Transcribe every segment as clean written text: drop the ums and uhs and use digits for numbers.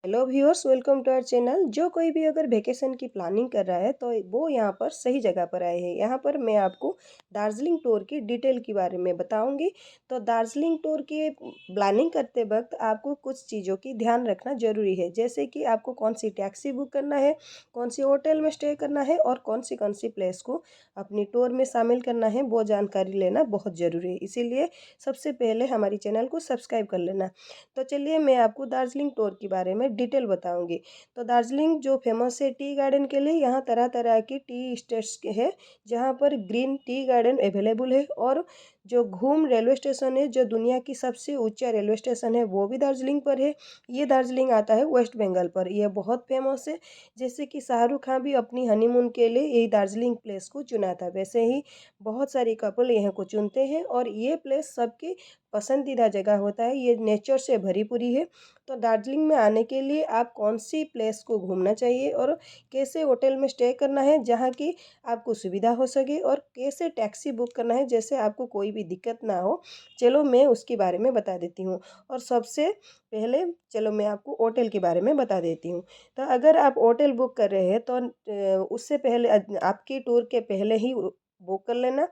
Hello viewers, welcome to our channel. जो कोई भी अगर वेकेशन की प्लानिंग कर रहा है तो वो यहाँ पर सही जगह पर आए हैं। यहाँ पर मैं आपको दार्जिलिंग टूर की डिटेल के बारे में बताऊंगी। तो दार्जिलिंग टूर की प्लानिंग करते वक्त आपको कुछ चीज़ों की ध्यान रखना ज़रूरी है, जैसे कि आपको कौन सी टैक्सी बुक करना है, कौन सी होटल में स्टे करना है और कौन सी प्लेस को अपनी टूर में शामिल करना है, वो जानकारी लेना बहुत ज़रूरी है। इसीलिए सबसे पहले हमारी चैनल को सब्सक्राइब कर लेना। तो चलिए मैं आपको दार्जिलिंग टूर के बारे में डिटेल बताऊंगी। तो दार्जिलिंग जो फेमस है टी गार्डन के लिए, यहाँ तरह तरह की टी स्टेट्स के है, जहाँ पर ग्रीन टी गार्डन अवेलेबल है। और जो घूम रेलवे स्टेशन है, जो दुनिया की सबसे ऊंचा रेलवे स्टेशन है, वो भी दार्जिलिंग पर है। ये दार्जिलिंग आता है वेस्ट बंगाल पर। यह बहुत फेमस है। जैसे कि शाहरुख खान भी अपनी हनीमून के लिए यही दार्जिलिंग प्लेस को चुना था, वैसे ही बहुत सारी कपल यहाँ को चुनते हैं। और ये प्लेस सबकी पसंदीदा जगह होता है। ये नेचर से भरी पूरी है। तो दार्जिलिंग में आने के लिए आप कौन सी प्लेस को घूमना चाहिए और कैसे होटल में स्टे करना है जहाँ की आपको सुविधा हो सके, और कैसे टैक्सी बुक करना है जैसे आपको कोई भी दिक्कत ना हो, चलो मैं उसके बारे में बता देती हूँ। और सबसे पहले चलो मैं आपको होटल के बारे में बता देती हूँ। तो अगर आप होटल बुक कर रहे हैं तो उससे पहले आपकी टूर के पहले ही बुक कर लेना।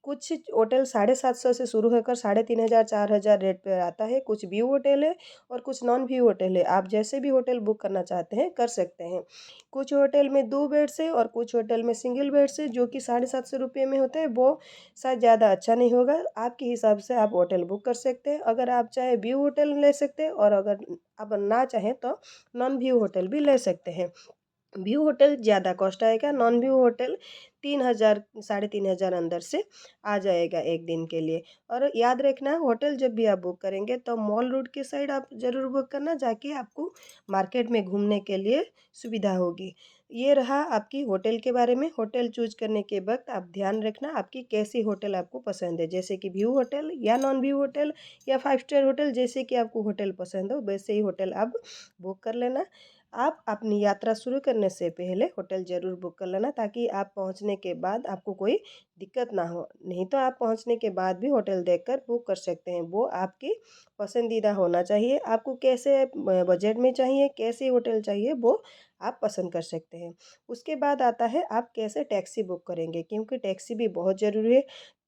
कुछ होटल 750 से शुरू होकर 3500 4000 रेट पर आता है। कुछ व्यू होटल है और कुछ नॉन व्यू होटल है। आप जैसे भी होटल बुक करना चाहते हैं कर सकते हैं। कुछ होटल में 2 बेड्स है और कुछ होटल में सिंगल बेड्स है, जो कि 750 रुपये में होता है। वो शायद ज़्यादा अच्छा नहीं होगा, आपके हिसाब से आप होटल बुक कर सकते हैं। अगर आप चाहे व्यू होटल ले सकते हैं, और अगर आप ना चाहें तो नॉन व्यू होटल भी ले सकते हैं। व्यू होटल ज़्यादा कॉस्ट आएगा, नॉन व्यू होटल 3000 3500 अंदर से आ जाएगा एक दिन के लिए। और याद रखना, होटल जब भी आप बुक करेंगे तो मॉल रोड के साइड आप ज़रूर बुक करना, जाके आपको मार्केट में घूमने के लिए सुविधा होगी। ये रहा आपकी होटल के बारे में। होटल चूज करने के वक्त आप ध्यान रखना आपकी कैसी होटल आपको पसंद है, जैसे कि व्यू होटल या नॉन व्यू होटल या 5 स्टार होटल, जैसे कि आपको होटल पसंद हो वैसे ही होटल आप बुक कर लेना। आप अपनी यात्रा शुरू करने से पहले होटल ज़रूर बुक कर लेना, ताकि आप पहुंचने के बाद आपको कोई दिक्कत ना हो। नहीं तो आप पहुंचने के बाद भी होटल देखकर बुक कर सकते हैं। वो आपकी पसंदीदा होना चाहिए। आपको कैसे बजट में चाहिए, कैसी होटल चाहिए, वो आप पसंद कर सकते हैं। उसके बाद आता है आप कैसे टैक्सी बुक करेंगे, क्योंकि टैक्सी भी बहुत ज़रूरी है।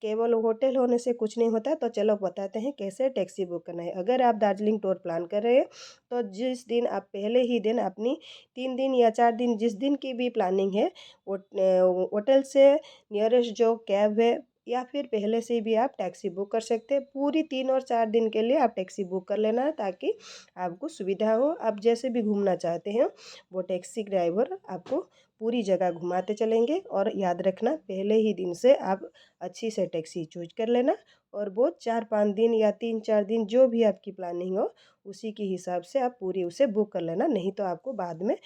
केवल होटल होने से कुछ नहीं होता। तो चलो बताते हैं कैसे टैक्सी बुक करना है। अगर आप दार्जिलिंग टूर प्लान कर रहे हैं तो जिस दिन आप पहले ही दिन अपनी 3 दिन या 4 दिन जिस दिन की भी प्लानिंग है, होटल से नियरेस्ट जो कैब है या फिर पहले से भी आप टैक्सी बुक कर सकते हैं। पूरी 3 और 4 दिन के लिए आप टैक्सी बुक कर लेना, ताकि आपको सुविधा हो। आप जैसे भी घूमना चाहते हैं वो टैक्सी ड्राइवर आपको पूरी जगह घुमाते चलेंगे। और याद रखना, पहले ही दिन से आप अच्छी से टैक्सी चूज कर लेना। और वो 4 5 दिन या 3 4 दिन जो भी आपकी प्लानिंग हो, उसी के हिसाब से आप पूरी उसे बुक कर लेना, नहीं तो आपको बाद में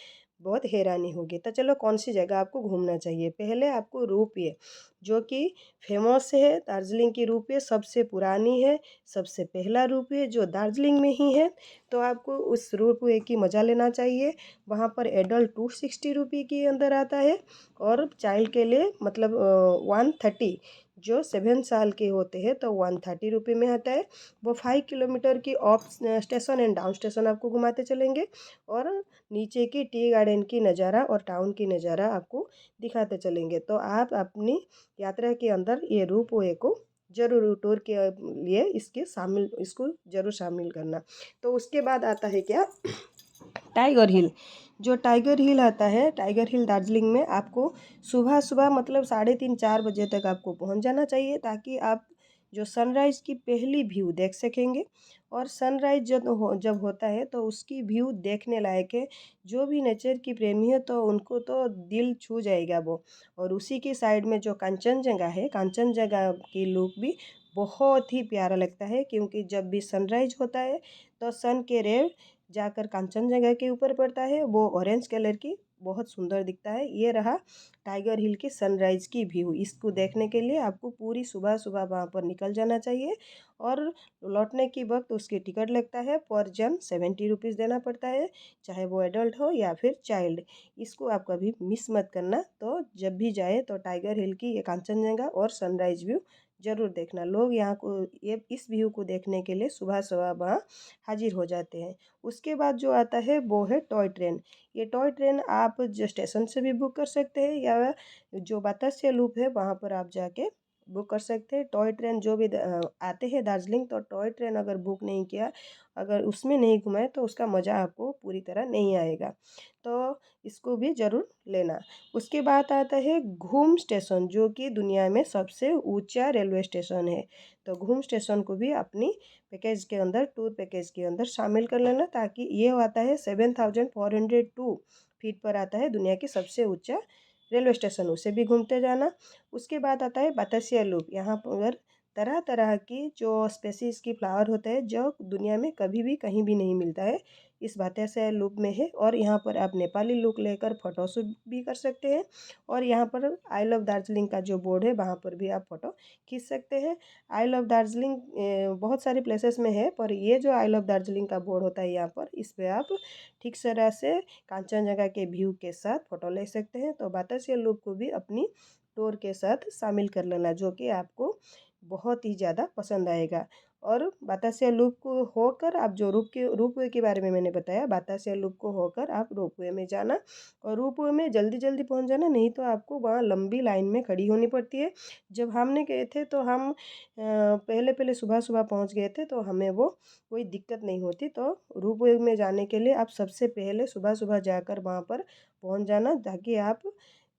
बहुत हैरानी होगी। तो चलो कौन सी जगह आपको घूमना चाहिए। पहले आपको रोपवे, जो कि फेमस है दार्जिलिंग की रोपवे, सबसे पुरानी है, सबसे पहला रोपवे जो दार्जिलिंग में ही है। तो आपको उस रोपवे की मज़ा लेना चाहिए। वहाँ पर एडल्ट 260 रुपये के अंदर आता है, और चाइल्ड के लिए मतलब 130, जो 7 साल के होते हैं तो 130 रुपये में आता है। वो 5 किलोमीटर की of station and down station आपको घुमाते चलेंगे, और नीचे की टी गार्डन की नज़ारा और टाउन की नज़ारा आपको दिखाते चलेंगे। तो आप अपनी यात्रा के अंदर ये रूप वे को जरूर टूर के लिए इसको जरूर शामिल करना। तो उसके बाद आता है क्या, टाइगर हिल। जो टाइगर हिल आता है, टाइगर हिल दार्जिलिंग में आपको सुबह सुबह मतलब 3:30 4 बजे तक आपको पहुंच जाना चाहिए, ताकि आप जो सनराइज़ की पहली व्यू देख सकेंगे। और सनराइज जब होता है तो उसकी व्यू देखने लायक है। जो भी नेचर की प्रेमी है तो उनको तो दिल छू जाएगा वो। और उसी की साइड में जो कांचनजंगा है, कांचनजंगा की लुक भी बहुत ही प्यारा लगता है, क्योंकि जब भी सनराइज होता है तो सन के रे जाकर कांचनजंगा के ऊपर पड़ता है। वो ऑरेंज कलर की बहुत सुंदर दिखता है। ये रहा टाइगर हिल की सनराइज की व्यू। इसको देखने के लिए आपको पूरी सुबह सुबह वहाँ पर निकल जाना चाहिए। और लौटने की वक्त उसकी टिकट लगता है, पर जन 70 रुपीज़ देना पड़ता है, चाहे वो एडल्ट हो या फिर चाइल्ड। इसको आप कभी मिस मत करना। तो जब भी जाए तो टाइगर हिल की ये कांचनजंगा और सनराइज व्यू ज़रूर देखना। लोग यहाँ को ये इस व्यू को देखने के लिए सुबह-सुबह वहाँ हाज़िर हो जाते हैं। उसके बाद जो आता है वो है टॉय ट्रेन। ये टॉय ट्रेन आप जो स्टेशन से भी बुक कर सकते हैं या जो बतासिया लूप है वहाँ पर आप जाके बुक कर सकते हैं। टॉय ट्रेन जो भी आते हैं दार्जिलिंग, तो टॉय ट्रेन अगर बुक नहीं किया, अगर उसमें नहीं घुमाए तो उसका मज़ा आपको पूरी तरह नहीं आएगा। तो इसको भी ज़रूर लेना। उसके बाद आता है घूम स्टेशन, जो कि दुनिया में सबसे ऊंचा रेलवे स्टेशन है। तो घूम स्टेशन को भी अपनी पैकेज के अंदर, टूर पैकेज के अंदर शामिल कर लेना, ताकि ये आता है 7402 फीट पर आता है दुनिया की सबसे ऊंचा रेलवे स्टेशन, उसे भी घूमते जाना। उसके बाद आता है बतासिया लूप। यहाँ पर तरह तरह की जो स्पेसीज की फ्लावर होते हैं जो दुनिया में कभी भी कहीं भी नहीं मिलता है, इस बतासिया लूप में है। और यहाँ पर आप नेपाली लुक लेकर फ़ोटोशूट भी कर सकते हैं। और यहाँ पर आई लव दार्जिलिंग का जो बोर्ड है वहाँ पर भी आप फ़ोटो खींच सकते हैं। आई लव दार्जिलिंग बहुत सारे प्लेसेस में है, पर ये जो आई लव दार्जिलिंग का बोर्ड होता है यहाँ पर, इस पर आप ठीक तरह से कांचनजंगा के व्यू के साथ फ़ोटो ले सकते हैं। तो बतासिया लूप को भी अपनी टूर के साथ शामिल कर लेना, जो कि आपको बहुत ही ज़्यादा पसंद आएगा। और बतासिया लूप को होकर आप जो रोपवे के बारे में मैंने बताया, बतासिया लूप को होकर आप रोपवे में जाना। और रोपवे में जल्दी जल्दी पहुंच जाना, नहीं तो आपको वहाँ लंबी लाइन में खड़ी होनी पड़ती है। जब हमने गए थे तो हम पहले पहले सुबह सुबह पहुंच गए थे, तो हमें वो कोई दिक्कत नहीं होती। तो रोपवे में जाने के लिए आप सबसे पहले सुबह सुबह जाकर वहाँ पर पहुँच जाना, ताकि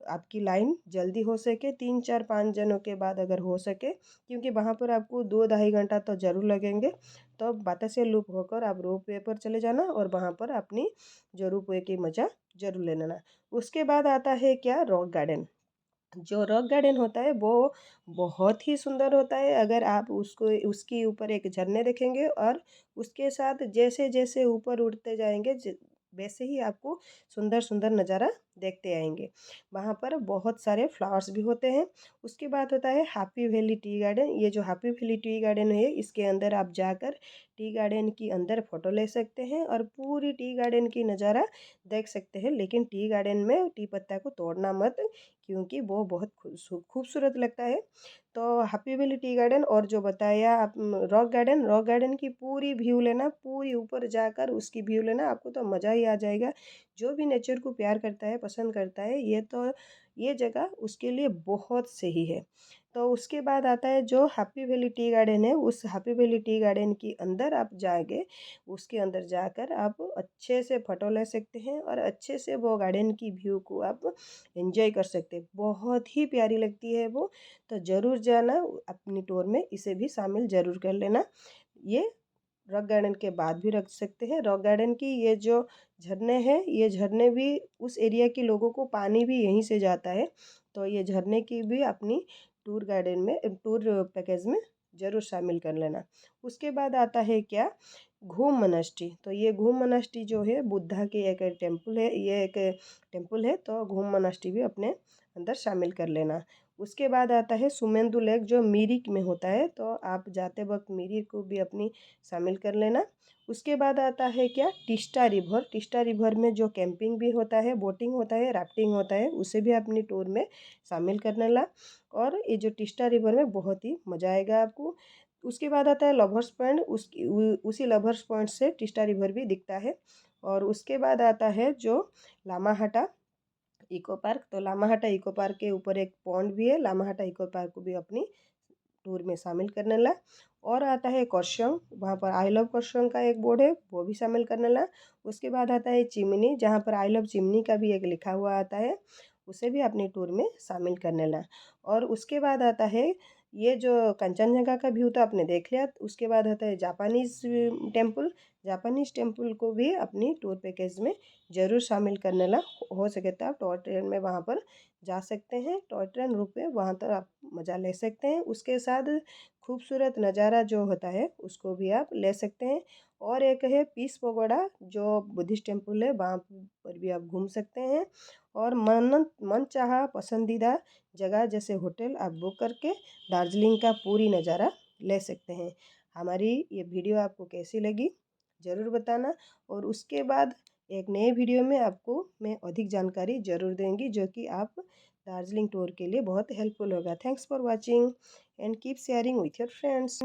आपकी लाइन जल्दी हो सके। 3 4 5 जनों के बाद अगर हो सके, क्योंकि वहाँ पर आपको 2 ढाई घंटा तो ज़रूर लगेंगे। तो बतासिया लूप होकर आप रोप वे पर चले जाना और वहाँ पर अपनी जो रोप वे की मज़ा ज़रूर ले लेना। उसके बाद आता है क्या, रॉक गार्डन। जो रॉक गार्डन होता है वो बहुत ही सुंदर होता है। अगर आप उसको उसके ऊपर एक झरने देखेंगे और उसके साथ जैसे जैसे ऊपर उड़ते जाएंगे, वैसे ही आपको सुंदर सुंदर नज़ारा देखते आएंगे। वहाँ पर बहुत सारे फ्लावर्स भी होते हैं। उसके बाद होता है हैप्पी वैली टी गार्डन। ये जो हैप्पी वैली टी गार्डन है, इसके अंदर आप जाकर टी गार्डन की अंदर फ़ोटो ले सकते हैं और पूरी टी गार्डन की नज़ारा देख सकते हैं। लेकिन टी गार्डन में टी पत्ता को तोड़ना मत, क्योंकि वो बहुत खूबसूरत लगता है। तो हैप्पी वैली टी गार्डन और जो बताया आप रॉक गार्डन की पूरी व्यू लेना, पूरी ऊपर जाकर उसकी व्यू लेना, आपको तो मज़ा ही आ जाएगा। जो भी नेचर को प्यार करता है, पसंद करता है, ये जगह उसके लिए बहुत सही है। तो उसके बाद आता है जो हैप्पी वैली टी गार्डन है, उस हैप्पी वैली टी गार्डन के अंदर आप जाएंगे, उसके अंदर जाकर आप अच्छे से फ़ोटो ले सकते हैं और अच्छे से वो गार्डन की व्यू को आप एंजॉय कर सकते हैं। बहुत ही प्यारी लगती है वो। तो ज़रूर जाना, अपनी टूर में इसे भी शामिल ज़रूर कर लेना। ये रॉक गार्डन के बाद भी रख सकते हैं। रॉक गार्डन की ये जो झरने हैं, ये झरने भी उस एरिया के लोगों को पानी भी यहीं से जाता है। तो ये झरने की भी अपनी टूर पैकेज में ज़रूर शामिल कर लेना। उसके बाद आता है क्या, घूम मोनास्ट्री। तो ये घूम मोनास्ट्री जो है बुद्धा की एक टेम्पल है, ये एक टेम्पल है। तो घूम मोनास्ट्री भी अपने अंदर शामिल कर लेना। उसके बाद आता है सुमेंदु लेक, जो मिरिक में होता है। तो आप जाते वक्त मिरिक को भी अपनी शामिल कर लेना। उसके बाद आता है क्या, टिस्टा रिवर। टिस्टा रिवर में जो कैंपिंग भी होता है, बोटिंग होता है, राफ्टिंग होता है, उसे भी अपनी टूर में शामिल करने ला। और ये जो टिस्टा रिवर में बहुत ही मज़ा आएगा आपको। उसके बाद आता है लवर्स पॉइंट। उसी लवर्स पॉइंट से टिस्टा रिवर भी दिखता है। और उसके बाद आता है जो लामाहटा इको पार्क। तो लामाहटा इको पार्क के ऊपर एक पॉन्ड भी है। लामाहटा इको पार्क को भी अपनी टूर में शामिल करने ला। और आता है कोर्शंग, वहाँ पर आई लव कोर्शंग का एक बोर्ड है, वो भी शामिल करने ला। उसके बाद आता है चिमनी, जहाँ पर आई लव चिमनी का भी एक लिखा हुआ आता है, उसे भी अपनी टूर में शामिल करने ला। और उसके बाद आता है ये जो कंचनजंगा का व्यू तो आपने देख लिया। उसके बाद आता है जापानीज़ टेम्पल। जापानीज़ टेम्पल को भी अपनी टूर पैकेज में ज़रूर शामिल करने ला। हो सके तो आप टॉय ट्रेन में वहाँ पर जा सकते हैं। टॉय ट्रेन रुक पे वहाँ तक आप मज़ा ले सकते हैं। उसके साथ खूबसूरत नज़ारा जो होता है उसको भी आप ले सकते हैं। और एक है पीस पगोड़ा, जो बुद्धिस्ट टेम्पल है, वहाँ पर भी आप घूम सकते हैं। और मन चाहा पसंदीदा जगह जैसे होटल आप बुक करके दार्जिलिंग का पूरी नज़ारा ले सकते हैं। हमारी ये वीडियो आपको कैसी लगी ज़रूर बताना। और उसके बाद एक नए वीडियो में आपको मैं अधिक जानकारी ज़रूर देंगी, जो कि आप दार्जिलिंग टूर के लिए बहुत हेल्पफुल होगा। Thanks for watching and keep sharing with your friends.